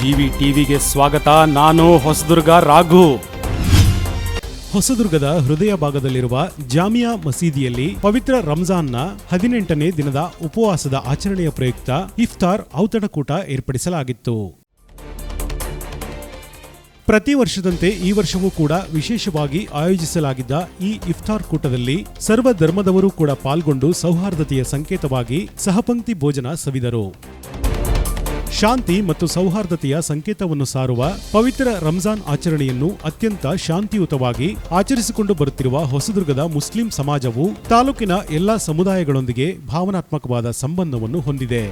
GV ಟಿವಿಗೆ ಸ್ವಾಗತ. ನಾನು ಹೊಸದುರ್ಗ ರಾಘು. ಹೊಸದುರ್ಗದ ಹೃದಯ ಭಾಗದಲ್ಲಿರುವ ಜಾಮಿಯಾ ಮಸೀದಿಯಲ್ಲಿ ಪವಿತ್ರ ರಂಜಾನ್ನ 18ನೇ ದಿನದ ಉಪವಾಸದ ಆಚರಣೆಯ ಪ್ರಯುಕ್ತ ಇಫ್ತಾರ್ ಔತಣಕೂಟ ಏರ್ಪಡಿಸಲಾಗಿತ್ತು. ಪ್ರತಿ ವರ್ಷದಂತೆ ಈ ವರ್ಷವೂ ಕೂಡ ವಿಶೇಷವಾಗಿ ಆಯೋಜಿಸಲಾಗಿದ್ದ ಈ ಇಫ್ತಾರ್ ಕೂಟದಲ್ಲಿ ಸರ್ವ ಧರ್ಮದವರು ಕೂಡ ಪಾಲ್ಗೊಂಡು ಸೌಹಾರ್ದತೆಯ ಸಂಕೇತವಾಗಿ ಸಹಪಂಕ್ತಿ ಭೋಜನ ಸವಿದರು. ಶಾಂತಿ ಮತ್ತು ಸೌಹಾರ್ದತೆಯ ಸಂಕೇತವನ್ನು ಸಾರುವ ಪವಿತ್ರ ರಂಜಾನ್ ಆಚರಣೆಯನ್ನು ಅತ್ಯಂತ ಶಾಂತಿಯುತವಾಗಿ ಆಚರಿಸಿಕೊಂಡು ಬರುತ್ತಿರುವ ಹೊಸದುರ್ಗದ ಮುಸ್ಲಿಂ ಸಮಾಜವು ತಾಲೂಕಿನ ಎಲ್ಲಾ ಸಮುದಾಯಗಳೊಂದಿಗೆ ಭಾವನಾತ್ಮಕವಾದ ಸಂಬಂಧವನ್ನು ಹೊಂದಿದೆ.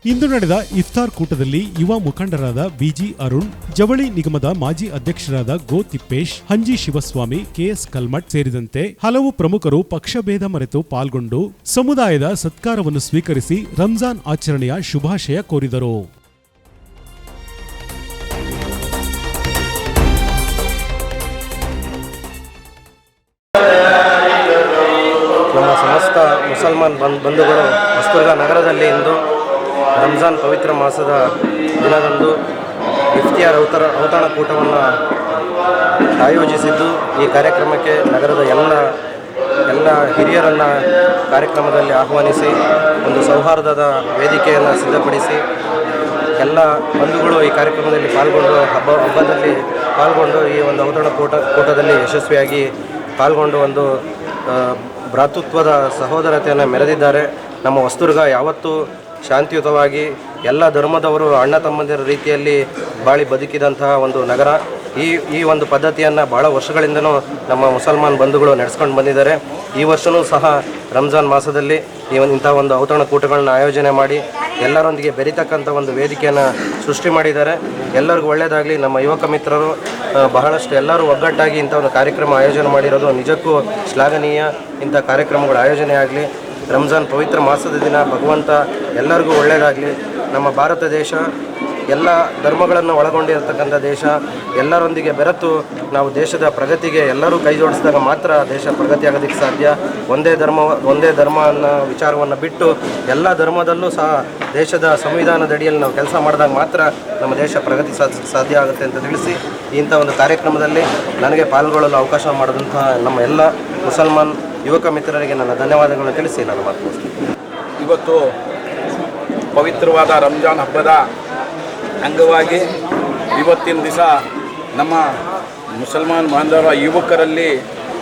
ಇಂದು ನಡೆದ ಇಫ್ತಾರ್ ಕೂಟದಲ್ಲಿ ಯುವ ಮುಖಂಡರಾದ ಬಿಜಿ ಅರುಣ್, ಜವಳಿ ನಿಗಮದ ಮಾಜಿ ಅಧ್ಯಕ್ಷರಾದ ಗೋ ತಿಪ್ಪೇಶ್, ಹಂಜಿ ಶಿವಸ್ವಾಮಿ, ಕೆಎಸ್ ಕಲ್ಮಠ್ ಸೇರಿದಂತೆ ಹಲವು ಪ್ರಮುಖರು ಪಕ್ಷಭೇದ ಮರೆತು ಪಾಲ್ಗೊಂಡು ಸಮುದಾಯದ ಸತ್ಕಾರವನ್ನು ಸ್ವೀಕರಿಸಿ ರಂಜಾನ್ ಆಚರಣೆಯ ಶುಭಾಶಯ ಕೋರಿದರು. ನಮ್ಮ ಸಮಸ್ತ ಮುಸಲ್ಮಾನ್ ಬಂಧುಗಳು ಹೊಸದುರ್ಗ ನಗರದಲ್ಲಿ ಇಂದು ರಂಜಾನ್ ಪವಿತ್ರ ಮಾಸದ ದಿನದಂದು ಇಫ್ತಿಯಾರ್ ಔತಣಕೂಟವನ್ನು ಆಯೋಜಿಸಿದ್ದು, ಈ ಕಾರ್ಯಕ್ರಮಕ್ಕೆ ನಗರದ ಎಲ್ಲ ಹಿರಿಯರನ್ನು ಕಾರ್ಯಕ್ರಮದಲ್ಲಿ ಆಹ್ವಾನಿಸಿ ಒಂದು ಸೌಹಾರ್ದದ ವೇದಿಕೆಯನ್ನು ಸಿದ್ಧಪಡಿಸಿ ಎಲ್ಲ ಬಂಧುಗಳು ಈ ಕಾರ್ಯಕ್ರಮದಲ್ಲಿ ಪಾಲ್ಗೊಂಡು ಹಬ್ಬದಲ್ಲಿ ಪಾಲ್ಗೊಂಡು ಈ ಒಂದು ಔತಣಕೂಟದಲ್ಲಿ ಯಶಸ್ವಿಯಾಗಿ ಪಾಲ್ಗೊಂಡು ಒಂದು ಭ್ರಾತೃತ್ವದ ಸಹೋದರತೆಯನ್ನು ಮೆರೆದಿದ್ದಾರೆ. ನಮ್ಮ ಹೊಸದುರ್ಗ ಯಾವತ್ತೂ ಶಾಂತಿಯುತವಾಗಿ ಎಲ್ಲ ಧರ್ಮದವರು ಅಣ್ಣ ತಮ್ಮಂದಿರ ರೀತಿಯಲ್ಲಿ ಬಾಳಿ ಬದುಕಿದಂತಹ ಒಂದು ನಗರ. ಈ ಒಂದು ಪದ್ಧತಿಯನ್ನು ಭಾಳ ವರ್ಷಗಳಿಂದನೂ ನಮ್ಮ ಮುಸಲ್ಮಾನ್ ಬಂಧುಗಳು ನಡೆಸ್ಕೊಂಡು ಬಂದಿದ್ದಾರೆ. ಈ ವರ್ಷವೂ ಸಹ ರಂಜಾನ್ ಮಾಸದಲ್ಲಿ ಇಂಥ ಒಂದು ಔತಣಕೂಟಗಳನ್ನ ಆಯೋಜನೆ ಮಾಡಿ ಎಲ್ಲರೊಂದಿಗೆ ಬೆರೀತಕ್ಕಂಥ ಒಂದು ವೇದಿಕೆಯನ್ನು ಸೃಷ್ಟಿ ಮಾಡಿದ್ದಾರೆ. ಎಲ್ಲರಿಗೂ ಒಳ್ಳೆಯದಾಗಲಿ. ನಮ್ಮ ಯುವಕ ಮಿತ್ರರು ಬಹಳಷ್ಟು ಎಲ್ಲರೂ ಒಗ್ಗಟ್ಟಾಗಿ ಇಂಥ ಒಂದು ಕಾರ್ಯಕ್ರಮ ಆಯೋಜನೆ ಮಾಡಿರೋದು ನಿಜಕ್ಕೂ ಶ್ಲಾಘನೀಯ. ಇಂಥ ಕಾರ್ಯಕ್ರಮಗಳು ಆಯೋಜನೆ ಆಗಲಿ. ರಂಜಾನ್ ಪವಿತ್ರ ಮಾಸದ ದಿನ ಭಗವಂತ ಎಲ್ಲರಿಗೂ ಒಳ್ಳೆಯದಾಗಲಿ. ನಮ್ಮ ಭಾರತ ದೇಶ ಎಲ್ಲ ಧರ್ಮಗಳನ್ನು ಒಳಗೊಂಡಿರತಕ್ಕಂಥ ದೇಶ. ಎಲ್ಲರೊಂದಿಗೆ ಬೆರೆತು ನಾವು ದೇಶದ ಪ್ರಗತಿಗೆ ಎಲ್ಲರೂ ಕೈ ಜೋಡಿಸಿದಾಗ ಮಾತ್ರ ದೇಶ ಪ್ರಗತಿ ಆಗೋದಕ್ಕೆ ಸಾಧ್ಯ. ಒಂದೇ ಧರ್ಮ ಅನ್ನೋ ವಿಚಾರವನ್ನು ಬಿಟ್ಟು ಎಲ್ಲ ಧರ್ಮದಲ್ಲೂ ಸಹ ದೇಶದ ಸಂವಿಧಾನದಡಿಯಲ್ಲಿ ನಾವು ಕೆಲಸ ಮಾಡಿದಾಗ ಮಾತ್ರ ನಮ್ಮ ದೇಶ ಪ್ರಗತಿ ಸಾಧ್ಯ ಆಗುತ್ತೆ ಅಂತ ತಿಳಿಸಿ ಇಂಥ ಒಂದು ಕಾರ್ಯಕ್ರಮದಲ್ಲಿ ನನಗೆ ಪಾಲ್ಗೊಳ್ಳಲು ಅವಕಾಶ ಮಾಡಿದಂತಹ ನಮ್ಮ ಎಲ್ಲ ಮುಸಲ್ಮಾನ್ ಯುವಕ ಮಿತ್ರರಿಗೆ ನನ್ನ ಧನ್ಯವಾದಗಳನ್ನು ತಿಳಿಸಿ ನಾನು ಮಾತನಾಡ್ತೀನಿ. ಇವತ್ತು ಪವಿತ್ರವಾದ ರಂಜಾನ್ ಹಬ್ಬದ ಅಂಗವಾಗಿ ಇವತ್ತಿನ ದಿವಸ ನಮ್ಮ ಮುಸಲ್ಮಾನ್ ಬಾಂಧವರ ಯುವಕರಲ್ಲಿ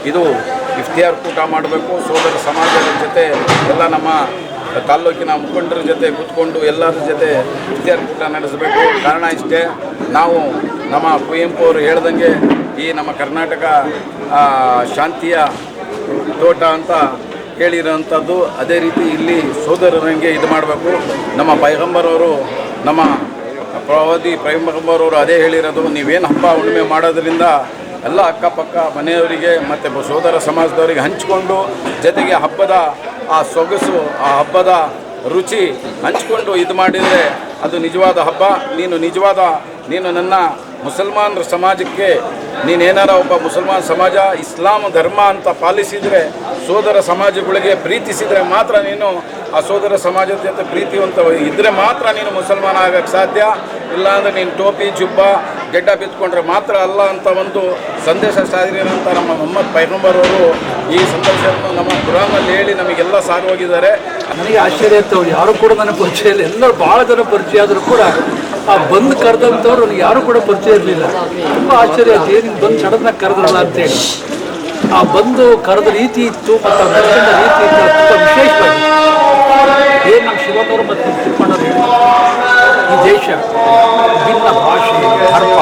ಇದು ಇಫ್ತಿಯಾರ್ ಕೂಟ ಮಾಡಬೇಕು. ಸೋದರ ಸಮಾಜದ ಜೊತೆ ಎಲ್ಲ ನಮ್ಮ ತಾಲ್ಲೂಕಿನ ಮುಖಂಡರ ಜೊತೆ ಕೂತ್ಕೊಂಡು ಎಲ್ಲರ ಜೊತೆ ಇಫ್ತಿಯಾರ್ ಕೂಟ ನಡೆಸಬೇಕು. ಕಾರಣ ಇಷ್ಟೇ, ನಾವು ನಮ್ಮ ಕುವೆಂಪು ಅವರು ಹೇಳ್ದಂಗೆ ಈ ನಮ್ಮ ಕರ್ನಾಟಕ ಶಾಂತಿಯ ತೋಟ ಅಂತ ಹೇಳಿರೋಂಥದ್ದು. ಅದೇ ರೀತಿ ಇಲ್ಲಿ ಸೋದರರಂಗೆ ಇದು ಮಾಡಬೇಕು. ನಮ್ಮ ಪೈಗಂಬರವರು, ನಮ್ಮ ಪ್ರವಾದಿ ಪೈಗಂಬರವರು ಅದೇ ಹೇಳಿರೋದು, ನೀವೇನು ಹಬ್ಬ ಹುಣ್ಣಿಮೆ ಮಾಡೋದ್ರಿಂದ ಎಲ್ಲ ಅಕ್ಕಪಕ್ಕ ಮನೆಯವರಿಗೆ ಮತ್ತು ಸೋದರ ಸಮಾಜದವರಿಗೆ ಹಂಚಿಕೊಂಡು ಜೊತೆಗೆ ಹಬ್ಬದ ಆ ಸೊಗಸು, ಆ ಹಬ್ಬದ ರುಚಿ ಹಂಚಿಕೊಂಡು ಇದು ಮಾಡಿದರೆ ಅದು ನಿಜವಾದ ಹಬ್ಬ. ನೀನು ನನ್ನ ಮುಸಲ್ಮಾನರ ಸಮಾಜಕ್ಕೆ ನೀನೇನಾರ ಒಬ್ಬ ಮುಸಲ್ಮಾನ್ ಸಮಾಜ ಇಸ್ಲಾಂ ಧರ್ಮ ಅಂತ ಪಾಲಿಸಿದರೆ, ಸೋದರ ಸಮಾಜಗಳಿಗೆ ಪ್ರೀತಿಸಿದರೆ ಮಾತ್ರ ನೀನು ಆ ಸೋದರ ಸಮಾಜದ ಜೊತೆ ಪ್ರೀತಿವಂತ ಇದ್ದರೆ ಮಾತ್ರ ನೀನು ಮುಸಲ್ಮಾನ ಆಗೋಕ್ಕೆ ಸಾಧ್ಯ. ಇಲ್ಲಾಂದರೆ ನೀನು ಟೋಪಿ ಜುಬ್ಬ ಗೆಡ್ಡ ಬಿತ್ಕೊಂಡ್ರೆ ಮಾತ್ರ ಅಲ್ಲ ಅಂತ ಒಂದು ಸಂದೇಶ ಸಾರಿರೋಂಥ ನಮ್ಮ ಮೊಹಮ್ಮದ್ ಪೈಗಂಬರವರು ಈ ಸಂದೇಶವನ್ನು ನಮ್ಮ ಕುರಾನಲ್ಲಿ ಹೇಳಿ ನಮಗೆಲ್ಲ ಸಾರೋಗಿದ್ದಾರೆ. ನನಗೆ ಆಶ್ಚರ್ಯ ಅಂತವ್ರು ಯಾರು ಕೂಡ ನನಗೆ ಪರಿಚಯ ಇಲ್ಲ. ಎಲ್ಲರೂ ಭಾಳ ಜನ ಪರಿಚಯ ಆದರೂ ಕೂಡ ಆ ಬಂದು ಕರೆದಂಥವ್ರು ನನಗೆ ಯಾರೂ ಕೂಡ ಪರಿಚಯ ಇರಲಿಲ್ಲ. ತುಂಬ ಆಶ್ಚರ್ಯ ಆಯ್ತು, ಏನು ಬಂದು ಸಡನ್ನಾಗಿ ಕರೆದ್ರಲ್ಲ ಅಂತೇಳಿ. ಆ ಬಂದು ಕರೆದ ರೀತಿ ಇತ್ತು ಮತ್ತು ಆ ನಡ್ಕೊಂಡ ರೀತಿ ಇತ್ತು, ತುಂಬ ವಿಶೇಷವಾಗಿ ಏನು ನಮ್ಮ ಶಿವನವರು ಮತ್ತು ತಿಳ್ಕೊಂಡವ್ರು ಈ ದೇಶ ಭಿನ್ನ ಭಾಷೆ, ಧರ್ಮ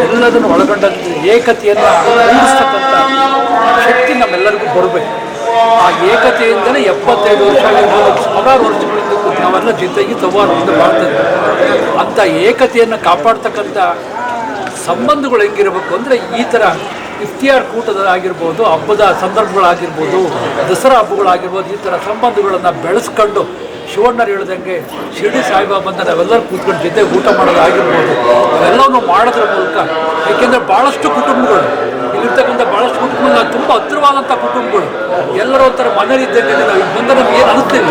ಎಲ್ಲದನ್ನು ಒಳಗೊಂಡಂತೆ ಏಕತೆಯನ್ನು ಮೂಡಿಸ್ತಕ್ಕಂಥ ಶಕ್ತಿ ನಮ್ಮೆಲ್ಲರಿಗೂ ಬರಬೇಕು. ಆ ಏಕತೆಯಿಂದಲೇ 75 ವರ್ಷ ಆಗಿರ್ಬೋದು, 1000 ವರ್ಷಗಳಿಂದ ನಾವೆಲ್ಲ ಜೊತೆಗೆ ಸೌಹಾರ್ದದಿಂದ ಮಾಡ್ತಿದ್ವಿ. ಅಂಥ ಏಕತೆಯನ್ನು ಕಾಪಾಡ್ತಕ್ಕಂಥ ಸಂಬಂಧಗಳು ಹೆಂಗಿರಬೇಕು ಅಂದರೆ ಈ ಥರ ಇಫ್ತಿಯಾರ್ ಕೂಟದ ಆಗಿರ್ಬೋದು, ಹಬ್ಬದ ಸಂದರ್ಭಗಳಾಗಿರ್ಬೋದು, ದಸರಾ ಹಬ್ಬಗಳಾಗಿರ್ಬೋದು, ಈ ಥರ ಸಂಬಂಧಗಳನ್ನು ಬೆಳೆಸ್ಕೊಂಡು ಶಿವಣ್ಣರು ಹೇಳ್ದಂಗೆ ಶಿರ್ಡಿ ಸಾಯಿಬಾಬಂದ ನಾವೆಲ್ಲರೂ ಕೂತ್ಕೊಂಡು ಜೊತೆ ಊಟ ಮಾಡೋದಾಗಿರ್ಬೋದು, ಅವೆಲ್ಲವನ್ನೂ ಮಾಡೋದ್ರ ಮೂಲಕ, ಏಕೆಂದರೆ ಭಾಳಷ್ಟು ಕುಟುಂಬಗಳು ಇಲ್ಲಿರ್ತಕ್ಕಂಥ ಭಾಳಷ್ಟು ಕುಟುಂಬ ತುಂಬ ಹತ್ತಿರವಾದಂಥ ಕುಟುಂಬಗಳು ಎಲ್ಲರೂ ಒಂಥರ ಮನೇಲಿ ಇದ್ದಂಗೆ ನಾವು ಇಲ್ಲಿ ಬಂದರೆ ನಮ್ಗೆ ಏನು ಅನಿಸ್ತಿಲ್ಲ,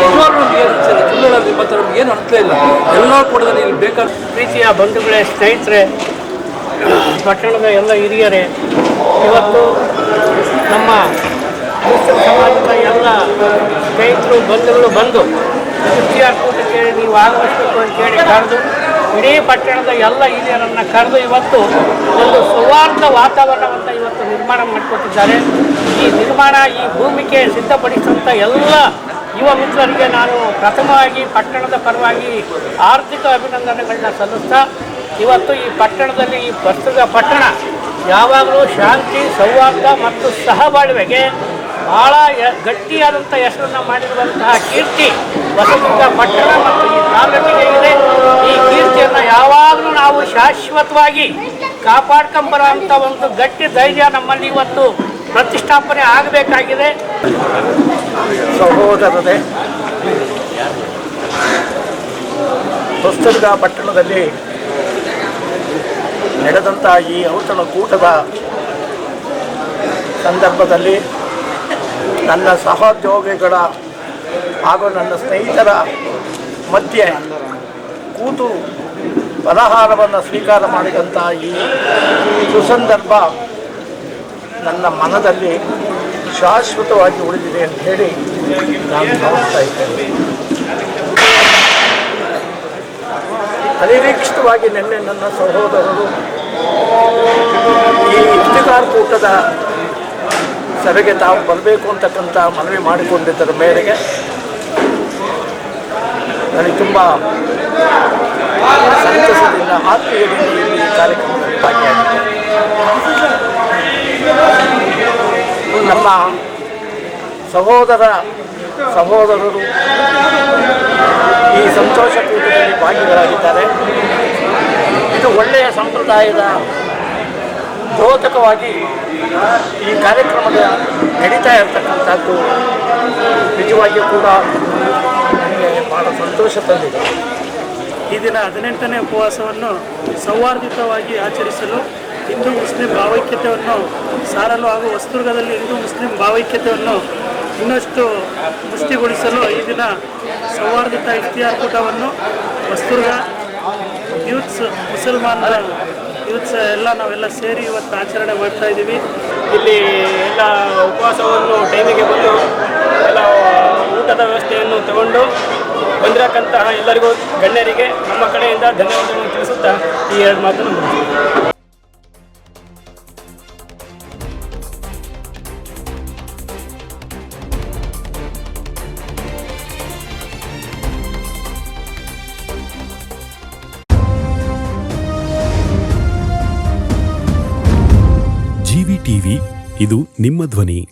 ನಿಜವಾಗ್ಲೂ ನಮ್ಗೆ ಏನು ಅನಿಸಿಲ್ಲ, ಸುಳ್ಳು ಮತ್ತು ನಮ್ಗೆ ಏನು ಅನಿಸ್ಲೇ ಇಲ್ಲ. ಎಲ್ಲರೂ ಕೂಡ ಇಲ್ಲಿ ಬೇಕಾದ ಪ್ರೀತಿಯ ಬಂಧುಗಳೇ, ಸ್ನೇಹಿತರೆ, ಪಟ್ಟಣದ ಎಲ್ಲ ಹಿರಿಯರೇ, ಇವತ್ತು ನಮ್ಮ ಮುಸ್ಲಿಂ ಸಮಾಜದ ಎಲ್ಲ ಸ್ನೇಹಿತರು ಬಂಧುಗಳು ಬಂದು ಇಫ್ತಿಯಾರ್ ಕೂಟಕ್ಕೆ ನೀವು ಆಗಮಿಸಬೇಕು ಅಂತೇಳಿ ಕರೆದು ಇಡೀ ಪಟ್ಟಣದ ಎಲ್ಲ ಹಿರಿಯರನ್ನು ಕರೆದು ಇವತ್ತು ಒಂದು ಸೌಹಾರ್ದ ವಾತಾವರಣವನ್ನು ಇವತ್ತು ನಿರ್ಮಾಣ ಮಾಡಿಕೊಟ್ಟಿದ್ದಾರೆ. ಈ ಭೂಮಿಗೆ ಸಿದ್ಧಪಡಿಸಿದಂಥ ಎಲ್ಲ ಯುವ ಮಿತ್ರರಿಗೆ ನಾನು ಪ್ರಥಮವಾಗಿ ಪಟ್ಟಣದ ಪರವಾಗಿ ಆರ್ಥಿಕ ಅಭಿನಂದನೆಗಳನ್ನ ಸಲ್ಲಿಸ್ತಾ, ಇವತ್ತು ಈ ಪಟ್ಟಣದಲ್ಲಿ ಈ ಪಟ್ಟಣ ಯಾವಾಗಲೂ ಶಾಂತಿ, ಸೌಹಾರ್ದ ಮತ್ತು ಸಹಬಾಳ್ವೆಗೆ ಭಾಳ ಗಟ್ಟಿಯಾದಂಥ ಹೆಸರನ್ನು ಮಾಡಿರುವಂತಹ ಕೀರ್ತಿ ಹೊಸದುರ್ಗ ಪಟ್ಟಣ ಮತ್ತು ಈ ತಾಲೂಕಿಗೆ ಇದೆ. ಈ ಕೀರ್ತಿಯನ್ನು ಯಾವಾಗಲೂ ನಾವು ಶಾಶ್ವತವಾಗಿ ಕಾಪಾಡ್ಕೊಂಬರೋಂಥ ಒಂದು ಗಟ್ಟಿ ಧೈರ್ಯ ನಮ್ಮಲ್ಲಿ ಇವತ್ತು ಪ್ರತಿಷ್ಠಾಪನೆ ಆಗಬೇಕಾಗಿದೆ. ಸಹೋದರರೇ, ಹೊಸದುರ್ಗ ಪಟ್ಟಣದಲ್ಲಿ ನಡೆದಂಥ ಈ ಔತಣಕೂಟದ ಸಂದರ್ಭದಲ್ಲಿ ನನ್ನ ಸಹೋದ್ಯೋಗಿಗಳ ಹಾಗೂ ನನ್ನ ಸ್ನೇಹಿತರ ಮಧ್ಯೆ ಕೂತು ಫಲಾಹಾರವನ್ನು ಸ್ವೀಕಾರ ಮಾಡಿದಂಥ ಈ ಸುಸಂದರ್ಭ ನನ್ನ ಮನದಲ್ಲಿ ಶಾಶ್ವತವಾಗಿ ಉಳಿದಿದೆ ಅಂತ ಹೇಳಿ ನಾನು ಭಾವಿಸ್ತಾ ಇದ್ದೇನೆ. ಅನಿರೀಕ್ಷಿತವಾಗಿ ನಿನ್ನೆ ನನ್ನ ಸಹೋದರರು ಈ ಇಫ್ತಿಕಾರ್ ಕೂಟದ ಸಭೆಗೆ ತಾವು ಬರಬೇಕು ಅಂತಕ್ಕಂಥ ಮನವಿ ಮಾಡಿಕೊಂಡಿದ್ದರ ಮೇರೆಗೆ ನನಗೆ ತುಂಬ ಸಂತಸದಿಂದ ಆತ್ಮೀಯದಿಂದ ಈ ಕಾರ್ಯಕ್ರಮದಲ್ಲಿ ಭಾಗಿಯಾಗಿದ್ದೇನೆ. ನಮ್ಮ ಸಹೋದರರು ಈ ಸಂತೋಷ ಕೂಟದಲ್ಲಿ ಭಾಗಿಗಳಾಗಿದ್ದಾರೆ. ಇದು ಒಳ್ಳೆಯ ಸಂಪ್ರದಾಯದ ದ್ಯೋತಕವಾಗಿ ಈ ಕಾರ್ಯಕ್ರಮದ ನಡೀತಾ ಇರತಕ್ಕಂಥದ್ದು ನಿಜವಾಗಿಯೂ ಕೂಡ ನನಗೆ ಭಾಳ ಸಂತೋಷ ತಂದಿದೆ. ಈ ದಿನ 18ನೇ ಉಪವಾಸವನ್ನು ಸೌಹಾರ್ದಿತವಾಗಿ ಆಚರಿಸಲು ಹಿಂದೂ ಮುಸ್ಲಿಂ ಭಾವೈಕ್ಯತೆಯನ್ನು ಸಾರಲು ಹಾಗೂ ಹೊಸದುರ್ಗದಲ್ಲಿ ಹಿಂದೂ ಮುಸ್ಲಿಂ ಭಾವೈಕ್ಯತೆಯನ್ನು ಇನ್ನಷ್ಟು ಪುಷ್ಟಿಗೊಳಿಸಲು ಈ ದಿನ ಸೌಹಾರ್ದಿತ ಇಫ್ತಿಯಾರ್ ಕೂಟವನ್ನು ಹೊಸದುರ್ಗ ಯೂತ್ಸ್ ಮುಸಲ್ಮಾನರ ಯೂತ್ಸ್ ನಾವೆಲ್ಲ ಸೇರಿ ಇವತ್ತು ಆಚರಣೆ ಮಾಡ್ತಾ ಇದ್ದೀವಿ. ಇಲ್ಲಿ ಎಲ್ಲ ಉಪವಾಸವನ್ನು ಟೈಮಿಗೆ ಬಂದು ಎಲ್ಲ ಊಟದ ವ್ಯವಸ್ಥೆಯನ್ನು ತಗೊಂಡು ಬಂದಿರಕ್ಕಂತಹ ಎಲ್ಲರಿಗೂ ಗಣ್ಯರಿಗೆ ನಮ್ಮ ಕಡೆಯಿಂದ ಧನ್ಯವಾದಗಳನ್ನು ತಿಳಿಸುತ್ತಾ ಈ ಎರಡು ಮಾತನ್ನು ಮುಗಿಸ್ತೀನಿ. ಜಿವಿ ಟಿವಿ, ಇದು ನಿಮ್ಮ ಧ್ವನಿ.